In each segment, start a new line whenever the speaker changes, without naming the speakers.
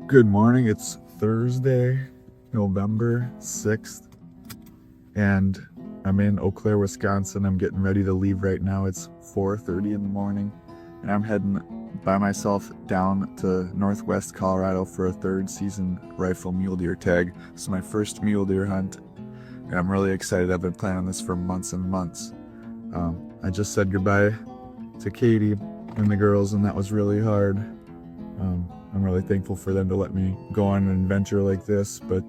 Good morning. It's Thursday, November 6th, and I'm in Eau Claire, Wisconsin. I'm getting ready to leave right now. It's 4:30 in the morning, and I'm heading by myself down to Northwest Colorado for a third season rifle mule deer tag. This is my first mule deer hunt, and I'm really excited. I've been planning this for months and months. I just said goodbye to Katie and the girls, and that was really hard. I'm really thankful for them to let me go on an adventure like this, but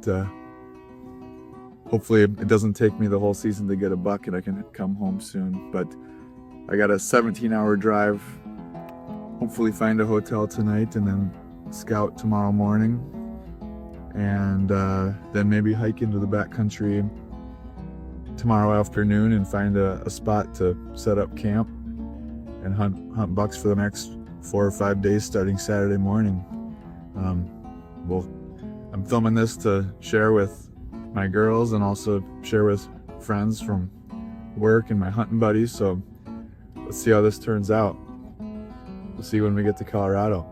hopefully it doesn't take me the whole season to get a buck and I can come home soon. But I got a 17-hour drive, hopefully find a hotel tonight and then scout tomorrow morning, and then maybe hike into the backcountry tomorrow afternoon and find a spot to set up camp and hunt bucks for the next 4 or 5 days starting Saturday morning. I'm filming this to share with my girls and also share with friends from work and my hunting buddies, so let's see how this turns out. We'll see when we get to Colorado.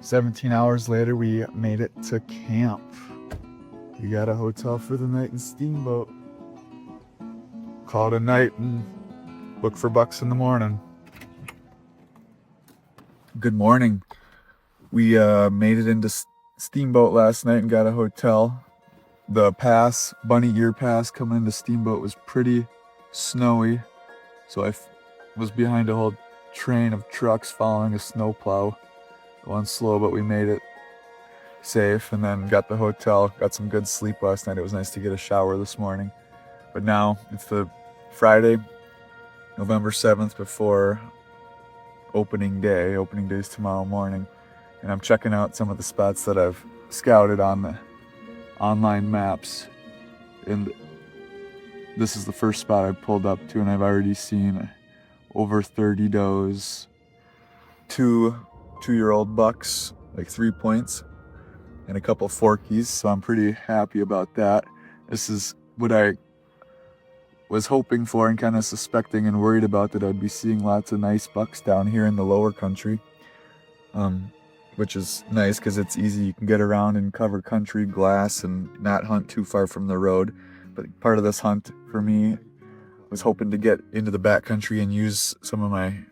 "17 hours later, we made it to camp. We got a hotel for the night in Steamboat. Call it a night and look for bucks in the morning." Good morning. We made it into Steamboat last night and got a hotel. The pass, bunny ear pass coming into Steamboat, was pretty snowy, so I was behind a whole train of trucks following a snowplow. Going slow, but we made it safe, and then got the hotel, got some good sleep last night. It was nice to get a shower this morning. But now it's the Friday, November 7th, before opening day. Opening day is tomorrow morning, and I'm checking out some of the spots that I've scouted on the online maps, and this is the first spot I pulled up to, and I've already seen over 30 does, two-year-old bucks, like 3 points, and a couple forkies, so I'm pretty happy about that. This is what I was hoping for and kind of suspecting and worried about, that I'd be seeing lots of nice bucks down here in the lower country, which is nice because it's easy. You can get around and cover country, glass, and not hunt too far from the road. But part of this hunt for me was hoping to get into the backcountry and use some of my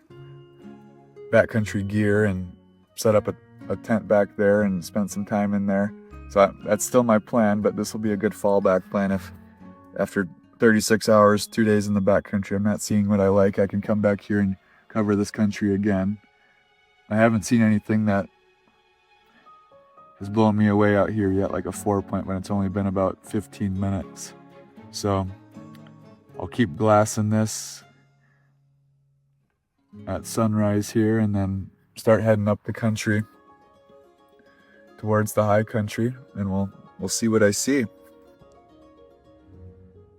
backcountry gear and set up a tent back there and spend some time in there. So that's still my plan, but this will be a good fallback plan if after 36 hours, 2 days in the backcountry, I'm not seeing what I like, I can come back here and cover this country again. I haven't seen anything that has blown me away out here yet, like a 4-point, when it's only been about 15 minutes. So I'll keep glassing this at sunrise here, and then start heading up the country towards the high country, and we'll see what I see.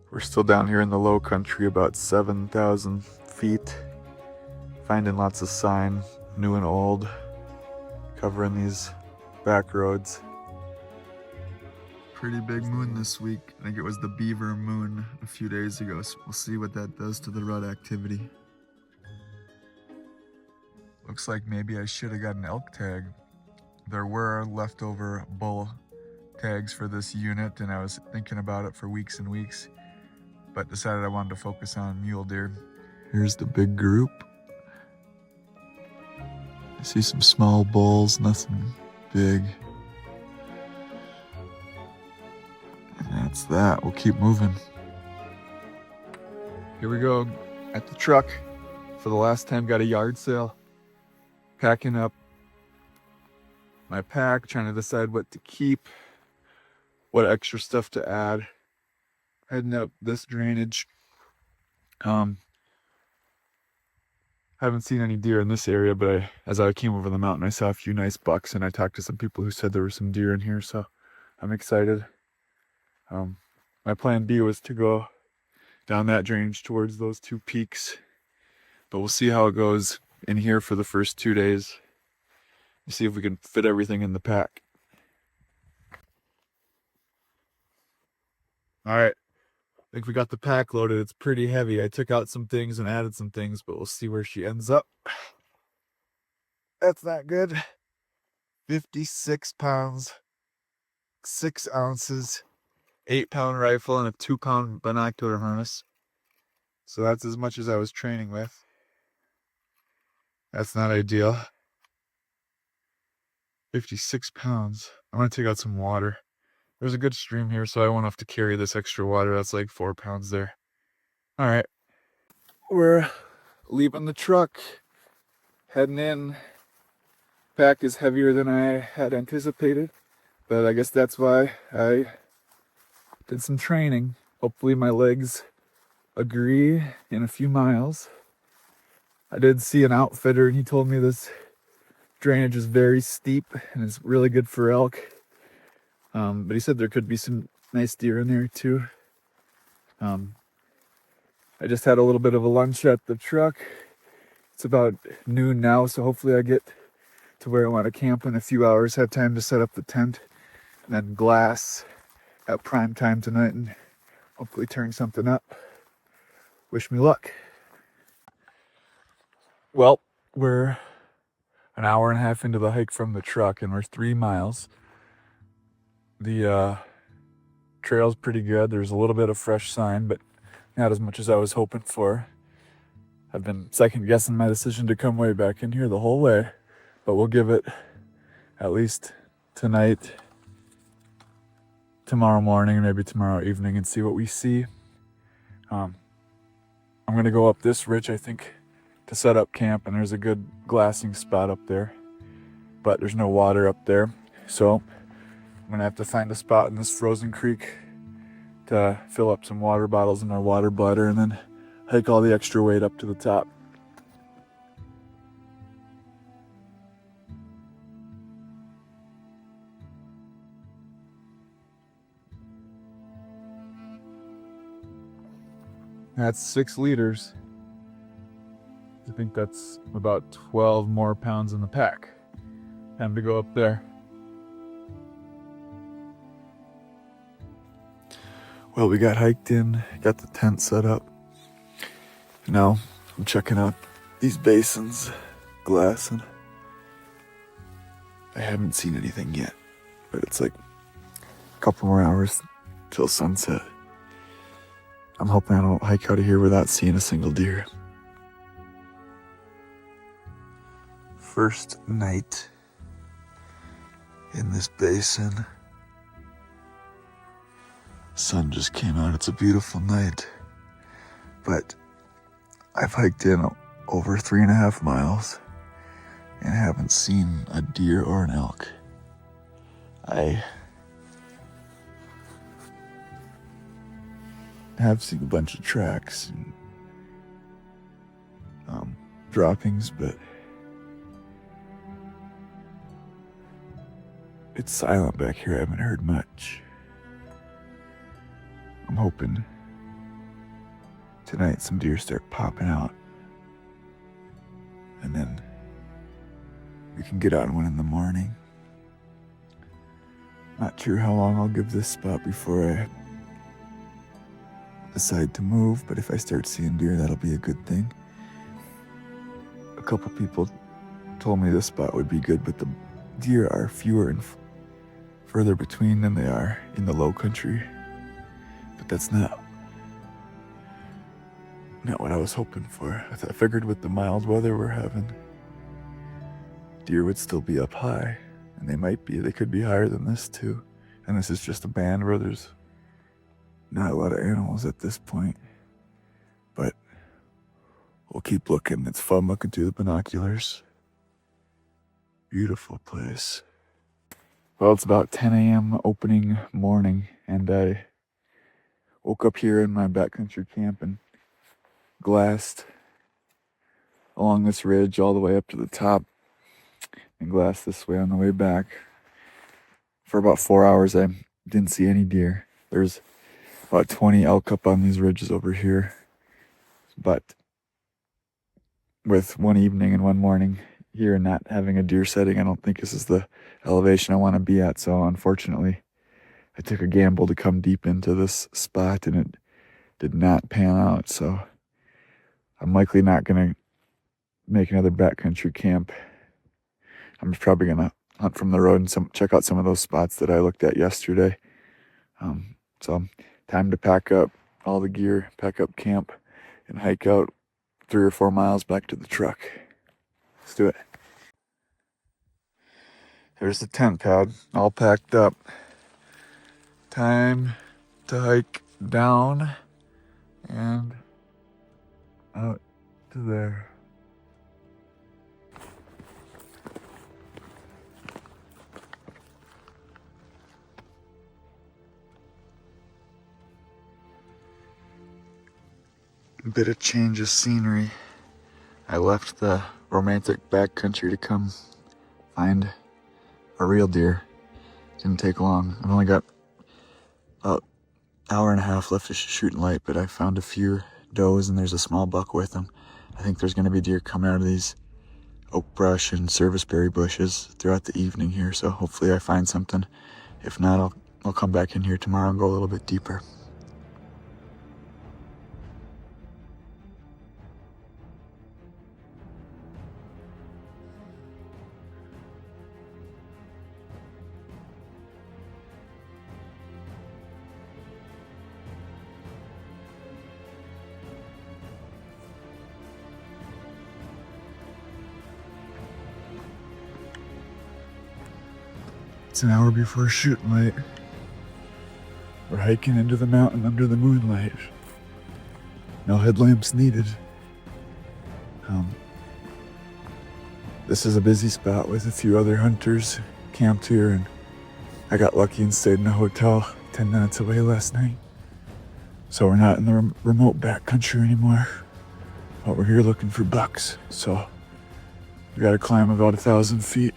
We're still down here in the low country, about 7,000 feet, finding lots of sign, new and old, covering these back roads. Pretty big moon this week. I think it was the beaver moon a few days ago, so we'll see what that does to the rut activity. Looks like maybe I should have got an elk tag. There were leftover bull tags for this unit, and I was thinking about it for weeks and weeks, but decided I wanted to focus on mule deer. Here's the big group. I see some small bulls, nothing big. And that's that. We'll keep moving. Here we go at the truck for the last time. Got a yard sale. Packing up my pack, trying to decide what to keep, what extra stuff to add. Heading up this drainage. Haven't seen any deer in this area, but as I came over the mountain, I saw a few nice bucks, and I talked to some people who said there were some deer in here, so I'm excited. My plan B was to go down that drainage towards those two peaks, but we'll see how it goes in here for the first 2 days. See if we can fit everything in the pack. All right, I think we got the pack loaded. It's pretty heavy. I took out some things and added some things, but we'll see where she ends up. That's not good. 56 pounds, 6 ounces, 8-pound rifle, and a 2-pound binocular harness. So that's as much as I was training with. That's not ideal. 56 pounds. I'm gonna take out some water. There's a good stream here, so I won't have to carry this extra water. That's like 4 pounds there. All right, we're leaving the truck, heading in. Pack is heavier than I had anticipated, but I guess that's why I did some training. Hopefully my legs agree in a few miles. I did see an outfitter and he told me this drainage is very steep and it's really good for elk. But he said there could be some nice deer in there too. I just had a little bit of a lunch at the truck. It's about noon now, so hopefully I get to where I want to camp in a few hours, have time to set up the tent, and then glass at prime time tonight and hopefully turn something up. Wish me luck. Well, we're an hour and a half into the hike from the truck and we're 3 miles. The trail's pretty good. There's a little bit of fresh sign, but not as much as I was hoping for. I've been second guessing my decision to come way back in here the whole way, but we'll give it at least tonight, tomorrow morning, or maybe tomorrow evening and see what we see. I'm gonna go up this ridge, I think, to set up camp, and there's a good glassing spot up there, but there's no water up there, so I'm gonna have to find a spot in this frozen creek to fill up some water bottles in our water bladder and then hike all the extra weight up to the top. That's 6 liters. I think that's about 12 more pounds in the pack. Time to go up there. Well, we got hiked in, got the tent set up. Now I'm checking out these basins, glassing. I haven't seen anything yet, but it's like a couple more hours till sunset. I'm hoping I don't hike out of here without seeing a single deer. First night in this basin. Sun just came out. It's a beautiful night, but I've hiked in over 3.5 miles and haven't seen a deer or an elk. I have seen a bunch of tracks and droppings, but it's silent back here. I haven't heard much. I'm hoping tonight some deer start popping out, and then we can get on one in the morning. Not sure how long I'll give this spot before I decide to move, but if I start seeing deer, that'll be a good thing. A couple people told me this spot would be good, but the deer are fewer and further between than they are in the low country. But that's not what I was hoping for. I figured with the mild weather we're having, deer would still be up high, and they could be higher than this too. And this is just a band where there's not a lot of animals at this point, but we'll keep looking. It's fun looking through the binoculars. Beautiful place. Well, it's about 10 a.m. opening morning, and I woke up here in my backcountry camp and glassed along this ridge all the way up to the top and glassed this way on the way back. For about 4 hours, I didn't see any deer. There's about 20 elk up on these ridges over here, but with one evening and one morning here and not having a deer setting, I don't think this is the elevation I want to be at, so unfortunately I took a gamble to come deep into this spot and it did not pan out, so I'm likely not gonna make another backcountry camp. I'm probably gonna hunt from the road and check out some of those spots that I looked at yesterday. So time to pack up all the gear, pack up camp, and hike out 3 or 4 miles back to the truck. Let's do it. There's the tent pad, all packed up. Time to hike down and out to there. A bit of change of scenery. I left the romantic backcountry to come find a real deer. Didn't take long. I've only got about an hour and a half left of shooting light, but I found a few does and there's a small buck with them. I think there's gonna be deer coming out of these oak brush and serviceberry bushes throughout the evening here, so hopefully I find something. If not, I'll come back in here tomorrow and go a little bit deeper. It's an hour before shooting light. We're hiking into the mountain under the moonlight. No headlamps needed. This is a busy spot with a few other hunters camped here, and I got lucky and stayed in a hotel 10 minutes away last night. So we're not in the remote backcountry anymore, but we're here looking for bucks. So we gotta climb about 1,000 feet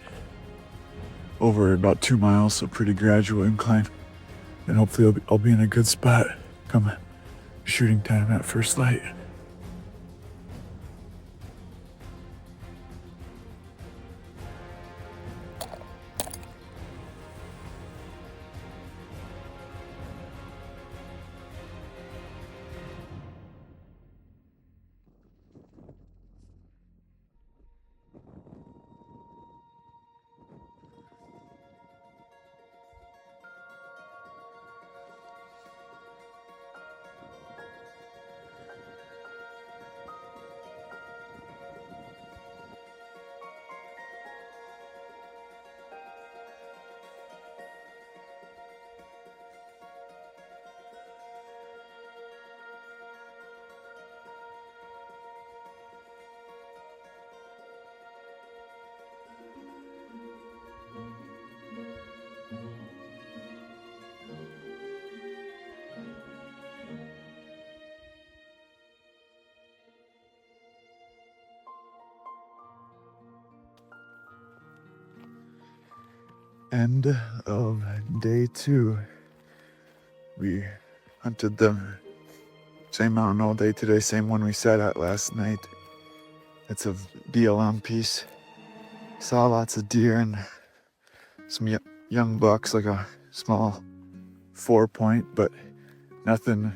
over about 2 miles, so pretty gradual incline. And hopefully I'll be in a good spot come shooting time at first light. End of day 2. We hunted the same mountain all day today, same one we sat at last night. It's a BLM piece. Saw lots of deer and some young bucks, like a small 4-point, but nothing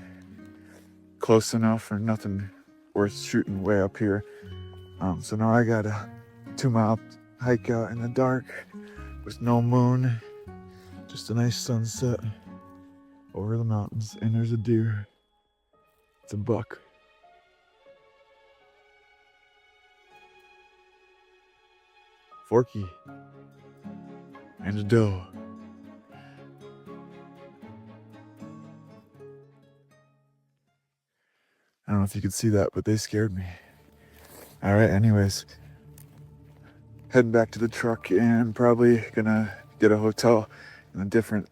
close enough or nothing worth shooting way up here. So now I got a 2-mile hike out in the dark with no moon, just a nice sunset over the mountains, and there's a deer. It's a buck. Forky. And a doe. I don't know if you could see that, but they scared me. All right, anyways. Heading back to the truck and probably gonna get a hotel in a different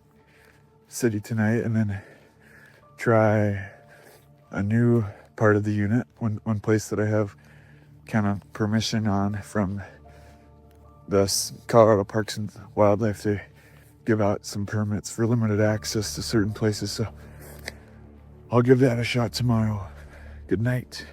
city tonight and then try a new part of the unit. One place that I have kind of permission on from the Colorado Parks and Wildlife. They give out some permits for limited access to certain places, so I'll give that a shot tomorrow. Good night.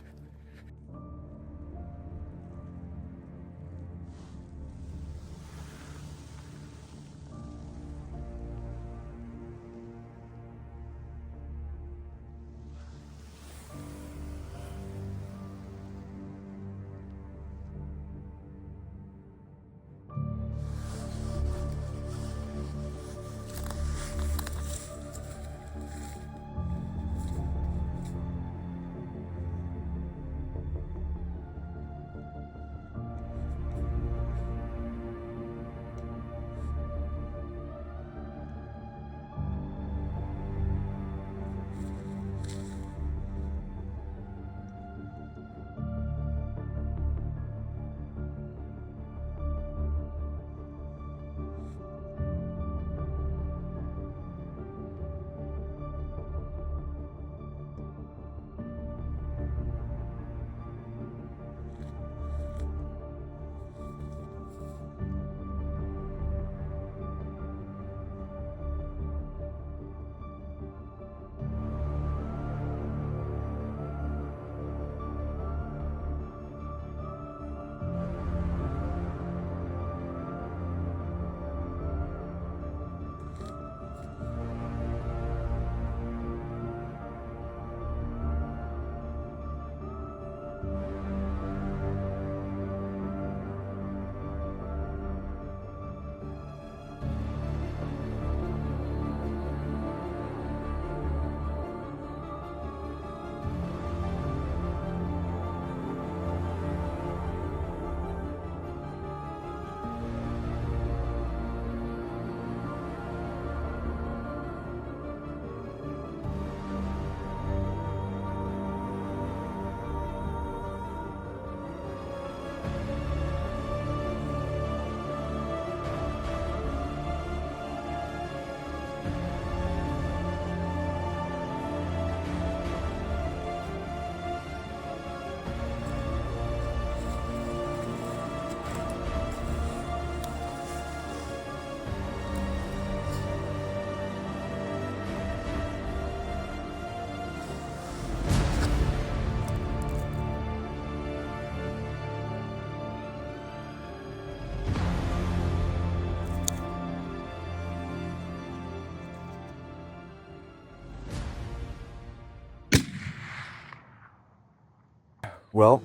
Well,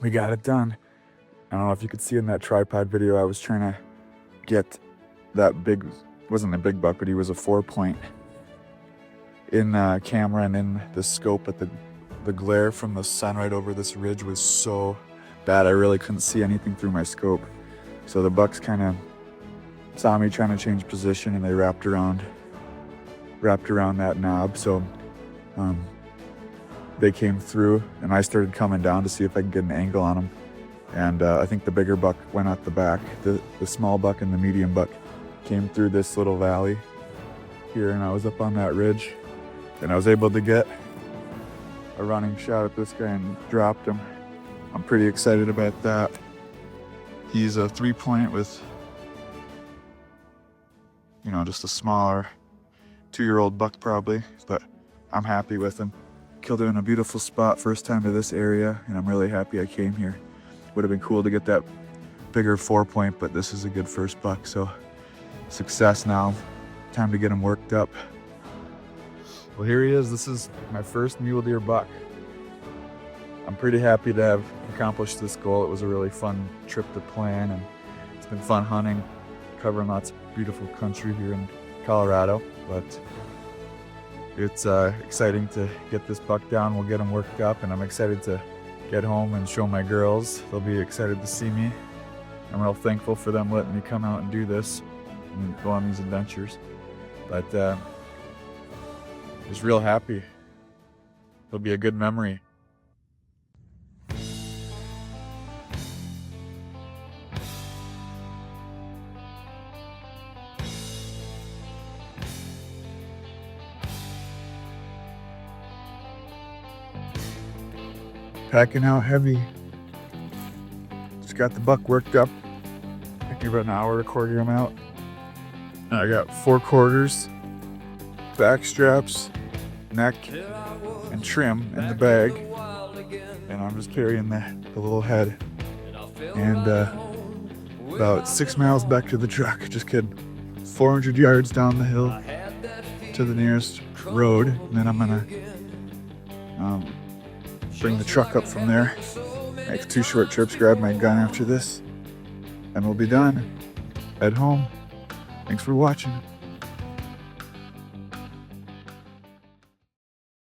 we got it done. I don't know if you could see in that tripod video, I was trying to get that big, wasn't a big buck, but he was a 4-point in camera and in the scope, but the glare from the sun right over this ridge was so bad I really couldn't see anything through my scope. So the bucks kind of saw me trying to change position and they wrapped around that knob. So they came through and I started coming down to see if I could get an angle on them. And I think the bigger buck went out the back. The small buck and the medium buck came through this little valley here, and I was up on that ridge and I was able to get a running shot at this guy and dropped him. I'm pretty excited about that. He's a 3-point with, you know, just a smaller 2-year-old buck probably, but I'm happy with him. Killed him in a beautiful spot, first time to this area, and I'm really happy I came here. Would have been cool to get that bigger 4-point, but this is a good first buck, so success now. Time to get him worked up. Well, here he is. This is my first mule deer buck. I'm pretty happy to have accomplished this goal. It was a really fun trip to plan, and it's been fun hunting, covering lots of beautiful country here in Colorado, but it's exciting to get this buck down. We'll get him worked up, and I'm excited to get home and show my girls. They'll be excited to see me. I'm real thankful for them letting me come out and do this and go on these adventures. But just real happy. It'll be a good memory. Packing out heavy. Just got the buck worked up. Took me about an hour to quarter him out. I got 4 quarters, back straps, neck, and trim in the bag. And I'm just carrying the little head. And about 6 miles back to the truck. Just kidding. 400 yards down the hill to the nearest road. And then I'm gonna bring the truck up from there, make 2 short trips, grab my gun after this, and we'll be done. Head home. Thanks for watching.